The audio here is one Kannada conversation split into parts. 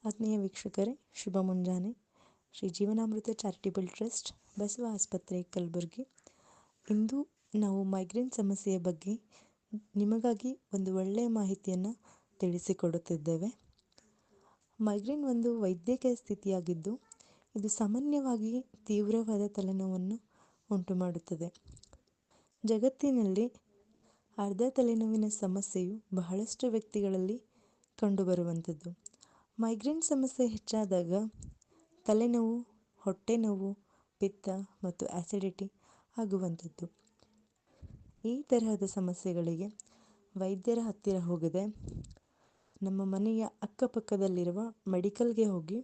ಆತ್ಮೀಯ ವೀಕ್ಷಕರೇ, ಶುಭ ಮುಂಜಾನೆ. ಶ್ರೀ ಜೀವನಾಮೃತ ಚಾರಿಟೇಬಲ್ ಟ್ರಸ್ಟ್, ಬಸವ ಆಸ್ಪತ್ರೆ, ಕಲಬುರಗಿ. ಇಂದು ನಾವು ಮೈಗ್ರೇನ್ ಸಮಸ್ಯೆಯ ಬಗ್ಗೆ ನಿಮಗಾಗಿ ಒಂದು ಒಳ್ಳೆಯ ಮಾಹಿತಿಯನ್ನು ತಿಳಿಸಿಕೊಡುತ್ತಿದ್ದೇವೆ. ಮೈಗ್ರೇನ್ ಒಂದು ವೈದ್ಯಕೀಯ ಸ್ಥಿತಿಯಾಗಿದ್ದು, ಇದು ಸಾಮಾನ್ಯವಾಗಿ ತೀವ್ರವಾದ ತಲೆನೋವನ್ನು ಉಂಟುಮಾಡುತ್ತದೆ. ಜಗತ್ತಿನಲ್ಲಿ ಅರ್ಧ ತಲೆನೋವಿನ ಸಮಸ್ಯೆಯು ಬಹಳಷ್ಟು ವ್ಯಕ್ತಿಗಳಲ್ಲಿ ಕಂಡುಬರುವಂಥದ್ದು. ಮೈಗ್ರೇನ್ ಸಮಸ್ಯೆ ಹೆಚ್ಚಾದಾಗ ತಲೆನೋವು, ಹೊಟ್ಟೆ ನೋವು, ಪಿತ್ತ ಮತ್ತು ಆಸಿಡಿಟಿ ಆಗುವಂಥದ್ದು. ಈ ತರಹದ ಸಮಸ್ಯೆಗಳಿಗೆ ವೈದ್ಯರ ಹತ್ತಿರ ಹೋಗದೆ ನಮ್ಮ ಮನೆಯ ಅಕ್ಕಪಕ್ಕದಲ್ಲಿರುವ ಮೆಡಿಕಲ್ಗೆ ಹೋಗಿ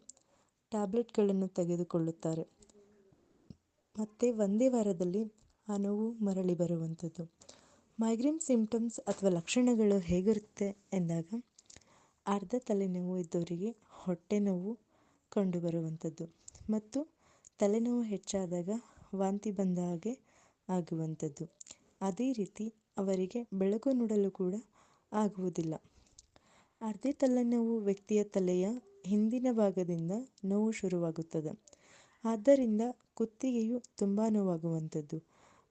ಟ್ಯಾಬ್ಲೆಟ್ಗಳನ್ನು ತೆಗೆದುಕೊಳ್ಳುತ್ತಾರೆ. ಮತ್ತು ಒಂದೇ ವಾರದಲ್ಲಿ ಆ ನೋವು ಮರಳಿ ಬರುವಂಥದ್ದು. ಮೈಗ್ರೇನ್ ಸಿಂಪ್ಟಮ್ಸ್ ಅಥವಾ ಲಕ್ಷಣಗಳು ಹೇಗಿರುತ್ತೆ ಎಂದಾಗ, ಅರ್ಧ ತಲೆನೋವು ಇದ್ದವರಿಗೆ ಹೊಟ್ಟೆ ನೋವು ಕಂಡುಬರುವಂಥದ್ದು ಮತ್ತು ತಲೆನೋವು ಹೆಚ್ಚಾದಾಗ ವಾಂತಿ ಬಂದ ಹಾಗೆ ಆಗುವಂಥದ್ದು. ಅದೇ ರೀತಿ ಅವರಿಗೆ ಬೆಳಕು ನೋಡಲು ಕೂಡ ಆಗುವುದಿಲ್ಲ. ಅರ್ಧ ತಲೆನೋವು ವ್ಯಕ್ತಿಯ ತಲೆಯ ಹಿಂದಿನ ಭಾಗದಿಂದ ನೋವು ಶುರುವಾಗುತ್ತದೆ. ಆದ್ದರಿಂದ ಕುತ್ತಿಗೆಯು ತುಂಬ ನೋವಾಗುವಂಥದ್ದು.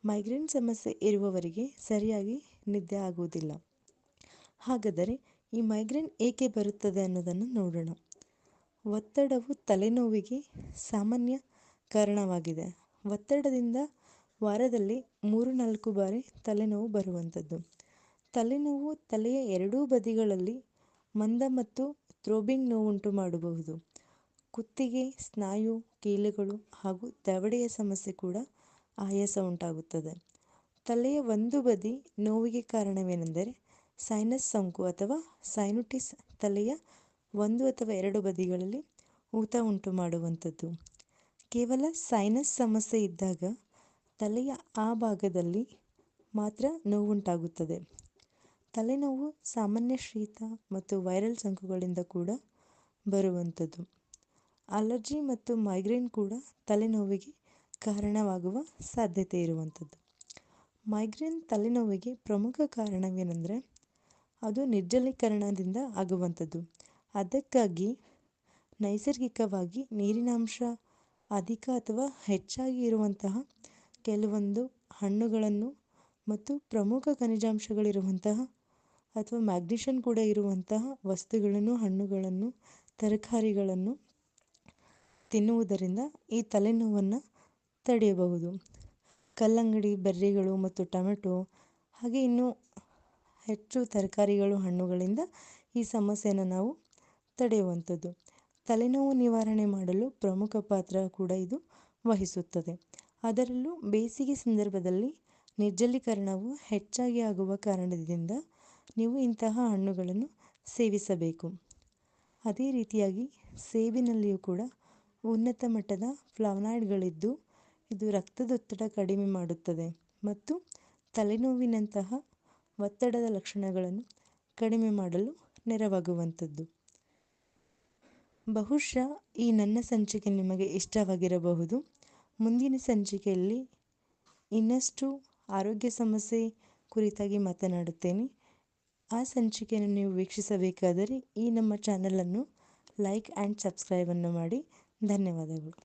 ಮೈಗ್ರೇನ್ ಸಮಸ್ಯೆ ಇರುವವರಿಗೆ ಸರಿಯಾಗಿ ನಿದ್ದೆ ಆಗುವುದಿಲ್ಲ. ಹಾಗಾದರೆ ಈ ಮೈಗ್ರೇನ್ ಏಕೆ ಬರುತ್ತದೆ ಅನ್ನೋದನ್ನು ನೋಡೋಣ. ಒತ್ತಡವು ತಲೆನೋವಿಗೆ ಸಾಮಾನ್ಯ ಕಾರಣವಾಗಿದೆ. ಒತ್ತಡದಿಂದ ವಾರದಲ್ಲಿ 3-4 ಬಾರಿ ತಲೆನೋವು ಬರುವಂಥದ್ದು. ತಲೆನೋವು ತಲೆಯ ಎರಡೂ ಬದಿಗಳಲ್ಲಿ ಮಂದ ಮತ್ತು ಥ್ರೋಬಿಂಗ್ ನೋವುಂಟು ಮಾಡಬಹುದು. ಕುತ್ತಿಗೆ, ಸ್ನಾಯು, ಕೀಲುಗಳು ಹಾಗೂ ದವಡೆಯ ಸಮಸ್ಯೆ ಕೂಡ ಆಯಾಸ ಉಂಟಾಗುತ್ತದೆ. ತಲೆಯ ಒಂದು ಬದಿ ನೋವಿಗೆ ಕಾರಣವೇನೆಂದರೆ ಸೈನಸ್ ಸೋಂಕು ಅಥವಾ ಸೈನುಟಿಸ್. ತಲೆಯ 1 ಅಥವಾ 2 ಬದಿಗಳಲ್ಲಿ ಊತ ಉಂಟು ಮಾಡುವಂಥದ್ದು. ಕೇವಲ ಸೈನಸ್ ಸಮಸ್ಯೆ ಇದ್ದಾಗ ತಲೆಯ ಆ ಭಾಗದಲ್ಲಿ ಮಾತ್ರ ನೋವುಂಟಾಗುತ್ತದೆ. ತಲೆನೋವು ಸಾಮಾನ್ಯ ಶೀತ ಮತ್ತು ವೈರಲ್ ಸೋಂಕುಗಳಿಂದ ಕೂಡ ಬರುವಂಥದ್ದು. ಅಲರ್ಜಿ ಮತ್ತು ಮೈಗ್ರೇನ್ ಕೂಡ ತಲೆನೋವಿಗೆ ಕಾರಣವಾಗುವ ಸಾಧ್ಯತೆ ಇರುವಂಥದ್ದು. ಮೈಗ್ರೇನ್ ತಲೆನೋವಿಗೆ ಪ್ರಮುಖ ಕಾರಣವೇನೆಂದರೆ ಅದು ನಿರ್ಜಲೀಕರಣದಿಂದ ಆಗುವಂಥದ್ದು. ಅದಕ್ಕಾಗಿ ನೈಸರ್ಗಿಕವಾಗಿ ನೀರಿನಾಂಶ ಅಧಿಕ ಅಥವಾ ಹೆಚ್ಚಾಗಿ ಇರುವಂತಹ ಕೆಲವೊಂದು ಹಣ್ಣುಗಳನ್ನು ಮತ್ತು ಪ್ರಮುಖ ಖನಿಜಾಂಶಗಳಿರುವಂತಹ ಅಥವಾ ಮ್ಯಾಗ್ನೀಷಿಯಂ ಕೂಡ ಇರುವಂತಹ ವಸ್ತುಗಳನ್ನು, ಹಣ್ಣುಗಳನ್ನು, ತರಕಾರಿಗಳನ್ನು ತಿನ್ನುವುದರಿಂದ ಈ ತಲೆನೋವನ್ನು ತಡೆಯಬಹುದು. ಕಲ್ಲಂಗಡಿ, ಬೆರ್ರಿಗಳು ಮತ್ತು ಟೊಮೆಟೊ ಹಾಗೆ ಇನ್ನೂ ಹೆಚ್ಚು ತರಕಾರಿಗಳು, ಹಣ್ಣುಗಳಿಂದ ಈ ಸಮಸ್ಯೆಯನ್ನು ನಾವು ತಡೆಯುವಂಥದ್ದು. ತಲೆನೋವು ನಿವಾರಣೆ ಮಾಡಲು ಪ್ರಮುಖ ಪಾತ್ರ ಕೂಡ ಇದು ವಹಿಸುತ್ತದೆ. ಅದರಲ್ಲೂ ಬೇಸಿಗೆ ಸಂದರ್ಭದಲ್ಲಿ ನಿರ್ಜಲೀಕರಣವು ಹೆಚ್ಚಾಗಿ ಆಗುವ ಕಾರಣದಿಂದ ನೀವು ಇಂತಹ ಹಣ್ಣುಗಳನ್ನು ಸೇವಿಸಬೇಕು. ಅದೇ ರೀತಿಯಾಗಿ ಸೇಬಿನಲ್ಲಿಯೂ ಕೂಡ ಉನ್ನತ ಮಟ್ಟದ ಫ್ಲಾವನಾಯ್ಡ್ಗಳಿದ್ದು ಇದು ರಕ್ತದೊತ್ತಡ ಕಡಿಮೆ ಮಾಡುತ್ತದೆ ಮತ್ತು ತಲೆನೋವಿನಂತಹ ಒತ್ತಡದ ಲಕ್ಷಣಗಳನ್ನು ಕಡಿಮೆ ಮಾಡಲು ನೆರವಾಗುವಂಥದ್ದು. ಬಹುಶಃ ಈ ನನ್ನ ಸಂಚಿಕೆ ನಿಮಗೆ ಇಷ್ಟವಾಗಿರಬಹುದು. ಮುಂದಿನ ಸಂಚಿಕೆಯಲ್ಲಿ ಇನ್ನಷ್ಟು ಆರೋಗ್ಯ ಸಮಸ್ಯೆ ಕುರಿತಾಗಿ ಮಾತನಾಡುತ್ತೇನೆ. ಆ ಸಂಚಿಕೆಯನ್ನು ನೀವು ವೀಕ್ಷಿಸಬೇಕಾದರೆ ಈ ನಮ್ಮ ಚಾನಲನ್ನು ಲೈಕ್ ಆ್ಯಂಡ್ ಸಬ್ಸ್ಕ್ರೈಬನ್ನು ಮಾಡಿ. ಧನ್ಯವಾದಗಳು.